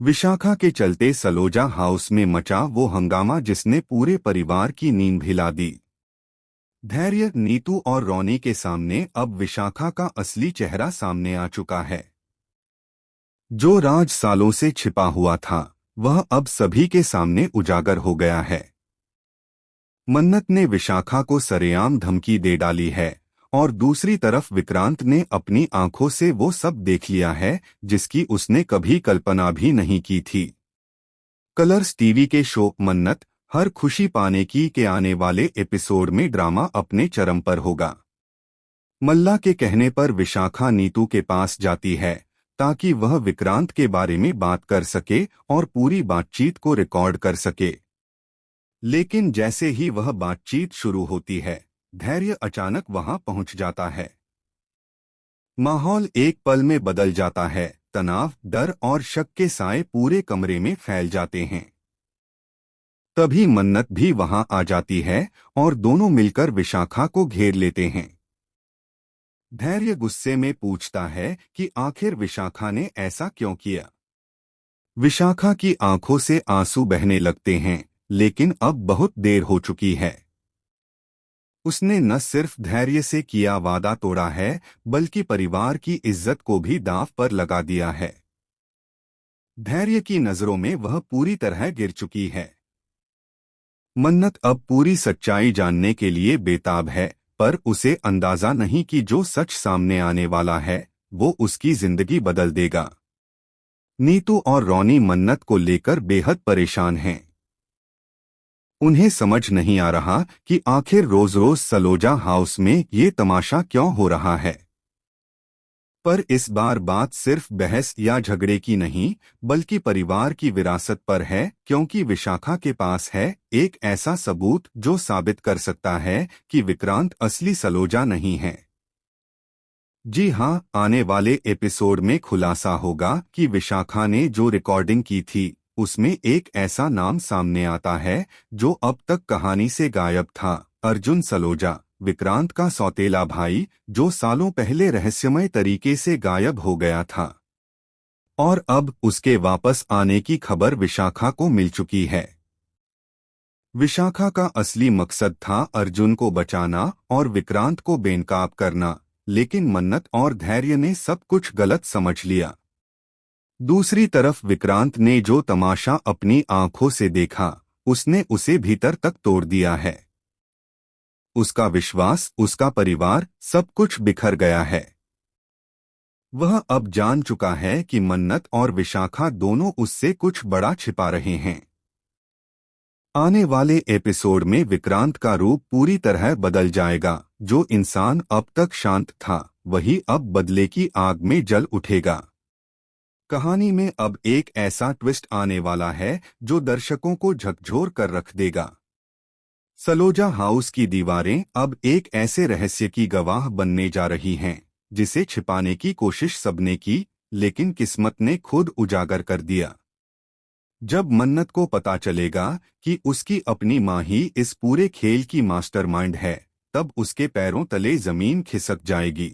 विशाखा के चलते सलोजा हाउस में मचा वो हंगामा जिसने पूरे परिवार की नींद हिला दी। धैर्य, नीतू और रोनी के सामने अब विशाखा का असली चेहरा सामने आ चुका है। जो राज सालों से छिपा हुआ था वह अब सभी के सामने उजागर हो गया है। मन्नत ने विशाखा को सरेआम धमकी दे डाली है और दूसरी तरफ विक्रांत ने अपनी आंखों से वो सब देख लिया है जिसकी उसने कभी कल्पना भी नहीं की थी। कलर्स टीवी के शो मन्नत हर खुशी पाने की के आने वाले एपिसोड में ड्रामा अपने चरम पर होगा। मल्ला के कहने पर विशाखा नीतू के पास जाती है ताकि वह विक्रांत के बारे में बात कर सके और पूरी बातचीत को रिकॉर्ड कर सके। लेकिन जैसे ही वह बातचीत शुरू होती है, धैर्य अचानक वहां पहुंच जाता है। माहौल एक पल में बदल जाता है। तनाव, डर और शक के साए पूरे कमरे में फैल जाते हैं। तभी मन्नत भी वहां आ जाती है और दोनों मिलकर विशाखा को घेर लेते हैं। धैर्य गुस्से में पूछता है कि आखिर विशाखा ने ऐसा क्यों किया। विशाखा की आंखों से आंसू बहने लगते हैं, लेकिन अब बहुत देर हो चुकी है। उसने न सिर्फ धैर्य से किया वादा तोड़ा है, बल्कि परिवार की इज्जत को भी दांव पर लगा दिया है। धैर्य की नजरों में वह पूरी तरह गिर चुकी है। मन्नत अब पूरी सच्चाई जानने के लिए बेताब है, पर उसे अंदाजा नहीं कि जो सच सामने आने वाला है वो उसकी जिंदगी बदल देगा। नीतू और रोनी मन्नत को लेकर बेहद परेशान हैं। उन्हें समझ नहीं आ रहा कि आखिर रोज रोज सलोजा हाउस में ये तमाशा क्यों हो रहा है। पर इस बार बात सिर्फ बहस या झगड़े की नहीं, बल्कि परिवार की विरासत पर है, क्योंकि विशाखा के पास है एक ऐसा सबूत जो साबित कर सकता है कि विक्रांत असली सलोजा नहीं है। जी हां, आने वाले एपिसोड में खुलासा होगा कि विशाखा ने जो रिकॉर्डिंग की थी उसमें एक ऐसा नाम सामने आता है जो अब तक कहानी से गायब था। अर्जुन सलोजा, विक्रांत का सौतेला भाई, जो सालों पहले रहस्यमय तरीके से गायब हो गया था। और अब उसके वापस आने की खबर विशाखा को मिल चुकी है। विशाखा का असली मकसद था अर्जुन को बचाना और विक्रांत को बेनकाब करना, लेकिन मन्नत और धैर्य ने सब कुछ गलत समझ लिया। दूसरी तरफ विक्रांत ने जो तमाशा अपनी आंखों से देखा, उसने उसे भीतर तक तोड़ दिया है। उसका विश्वास, उसका परिवार, सब कुछ बिखर गया है। वह अब जान चुका है कि मन्नत और विशाखा दोनों उससे कुछ बड़ा छिपा रहे हैं। आने वाले एपिसोड में विक्रांत का रूप पूरी तरह बदल जाएगा। जो इंसान अब तक शांत था वही अब बदले की आग में जल उठेगा। कहानी में अब एक ऐसा ट्विस्ट आने वाला है जो दर्शकों को झकझोर कर रख देगा। सलोजा हाउस की दीवारें अब एक ऐसे रहस्य की गवाह बनने जा रही हैं जिसे छिपाने की कोशिश सबने की, लेकिन किस्मत ने खुद उजागर कर दिया। जब मन्नत को पता चलेगा कि उसकी अपनी मां ही इस पूरे खेल की मास्टरमाइंड है, तब उसके पैरों तले जमीन खिसक जाएगी।